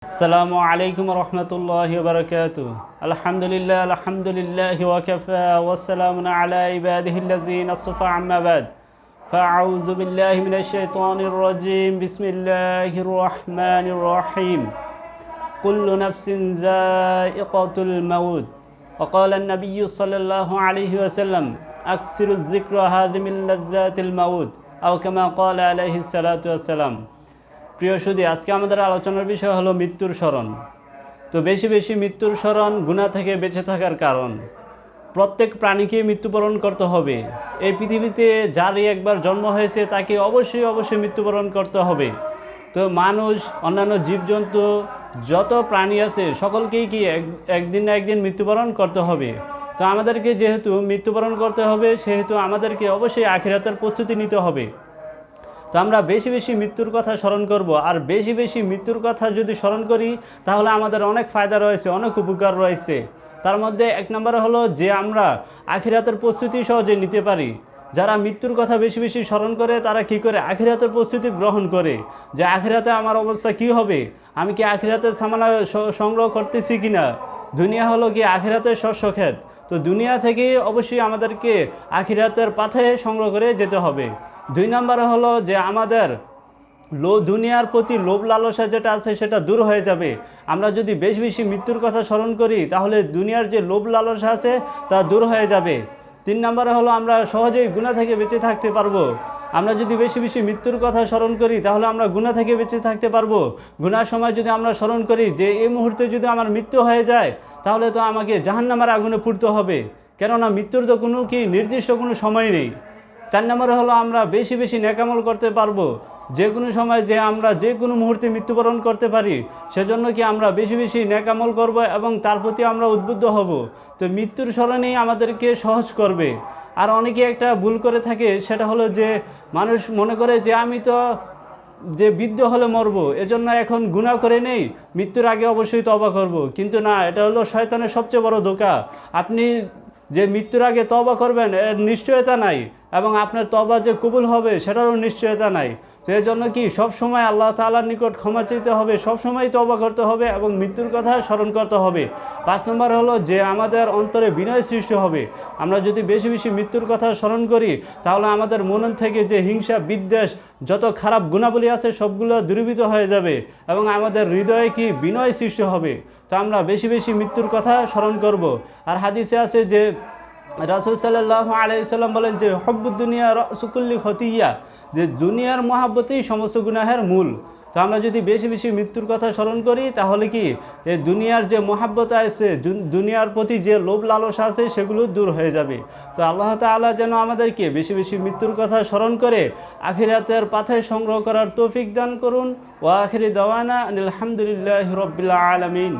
السلام عليكم ورحمة الله وبركاته. الحمد لله وكفى والسلام على عباده الذين اصطفى عما بعد. فأعوذ بالله من الشيطان الرجيم. بسم الله الرحمن الرحيم. كل نفس ذائقة الموت. وقال النبي صلى الله عليه وسلم أكثر الذكر هذه من لذات الموت أو كما قال عليه الصلاة والسلام. প্রিয় সুধী, আজকে আমাদের আলোচনার বিষয় হলো মৃত্যুর স্মরণ। তো বেশি বেশি মৃত্যুর স্মরণ গুনাহ থেকে বেঁচে থাকার কারণ। প্রত্যেক প্রাণীকে মৃত্যুবরণ করতে হবে। এই পৃথিবীতে যারই একবার জন্ম হয়েছে তাকে অবশ্যই মৃত্যুবরণ করতে হবে। তো মানুষ, অন্যান্য জীবজন্তু, যত প্রাণী আছে সকলকেই কি একদিন না একদিন মৃত্যুবরণ করতে হবে। তো আমাদেরকে যেহেতু মৃত্যুবরণ করতে হবে, সেহেতু আমাদেরকে অবশ্যই আখিরাতের প্রস্তুতি নিতে হবে। তো আমরা বেশি বেশি মৃত্যুর কথা স্মরণ করব। আর বেশি বেশি মৃত্যুর কথা যদি স্মরণ করি তাহলে আমাদের অনেক ফায়দা রয়েছে, অনেক উপকার রয়েছে। তার মধ্যে এক নম্বরে হলো যে আমরা আখিরাতের প্রস্তুতি সহজে নিতে পারি। যারা মৃত্যুর কথা বেশি বেশি স্মরণ করে তারা কি করে আখিরাতের প্রস্তুতি গ্রহণ করে, যে আখিরাতে আমার অবস্থা কি হবে, আমি কি আখিরাতের সামানা সংগ্রহ করতেছি কিনা। দুনিয়া হলো কি আখিরাতের শস্য ক্ষেত। তো দুনিয়া থেকে অবশ্যই আমাদেরকে আখিরাতের পাথে সংগ্রহ করে যেতে হবে। দুই নম্বরে হলো যে আমাদের দুনিয়ার প্রতি লোভ লালসা যেটা আছে সেটা দূর হয়ে যাবে। আমরা যদি বেশি বেশি মৃত্যুর কথা স্মরণ করি তাহলে দুনিয়ার যে লোভ লালসা আছে তা দূর হয়ে যাবে। তিন নম্বরে হলো আমরা সহজেই গুনাহ থেকে বেঁচে থাকতে পারবো। আমরা যদি বেশি বেশি মৃত্যুর কথা স্মরণ করি তাহলে আমরা গুনাহ থেকে বেঁচে থাকতে পারবো। গুনার সময় যদি আমরা স্মরণ করি যে এই মুহূর্তে যদি আমার মৃত্যু হয়ে যায় তাহলে তো আমাকে জাহান্নামের আগুনে পুড়তে হবে, কেননা মৃত্যুর তো নির্দিষ্ট কোনো সময় নেই। চার নম্বরে হলো আমরা বেশি বেশি নেকামল করতে পারবো। যে কোনো সময় যে আমরা যে কোনো মুহূর্তে মৃত্যুবরণ করতে পারি, সেজন্য কি আমরা বেশি বেশি নেকামল করব এবং তার প্রতি আমরা উদ্বুদ্ধ হব। তো মৃত্যুর স্মরণেই আমাদেরকে সহজ করবে। আর অনেকে একটা ভুল করে থাকে, সেটা হলো যে মানুষ মনে করে যে আমি তো যে বৃদ্ধ হলে মরব, এজন্য এখন গুনাহ করে নেই, মৃত্যুর আগে অবশ্যই তওবা করব। কিন্তু না, এটা হলো শয়তানের সবচেয়ে বড় ধোঁকা। আপনি যে মৃত্যুর আগে তওবা করবেন এর নিশ্চয়তা নাই, এবং আপনার তওবা যে কবুল হবে সেটারও নিশ্চয়তা নাই। তো এর জন্য কি সবসময় আল্লাহ তাআলার নিকট ক্ষমা চাইতে হবে, সবসময় তওবা করতে হবে এবং মৃত্যুর কথা স্মরণ করতে হবে। 5 নম্বর হলো যে আমাদের অন্তরে বিনয় সৃষ্টি হবে। আমরা যদি বেশি বেশি মৃত্যুর কথা স্মরণ করি তাহলে আমাদের মন থেকে যে হিংসা, বিদ্বেষ, যত খারাপ গুণাবলী আছে সবগুলো দূরীভূত হয়ে যাবে এবং আমাদের হৃদয়ে কি বিনয় সৃষ্টি হবে। তো আমরা বেশি বেশি মৃত্যুর কথা স্মরণ করব। আর হাদিসে আছে যে রাসূল সাল্লাল্লাহু আলাইহি সাল্লাম বলেন যে হব্বুদ দুনিয়া রাসু কুল্লি খতিয়া, যে দুনিয়ার মহাব্বতই সমস্ত গুনাহের মূল। তো আমরা যদি বেশি বেশি মৃত্যুর কথা স্মরণ করি তাহলে কি এই দুনিয়ার যে মহাব্বত আছে, দুনিয়ার প্রতি যে লোভ লালসা আছে সেগুলো দূর হয়ে যাবে। তো আল্লাহ তাআলা যেন আমাদেরকে বেশি বেশি মৃত্যুর কথা স্মরণ করে আখিরাতের পাথে সংগ্রহ করার তৌফিক দান করুন। ওয়া আখিরি দাওয়ানা আলহামদুলিল্লাহি রাব্বিল আলামিন।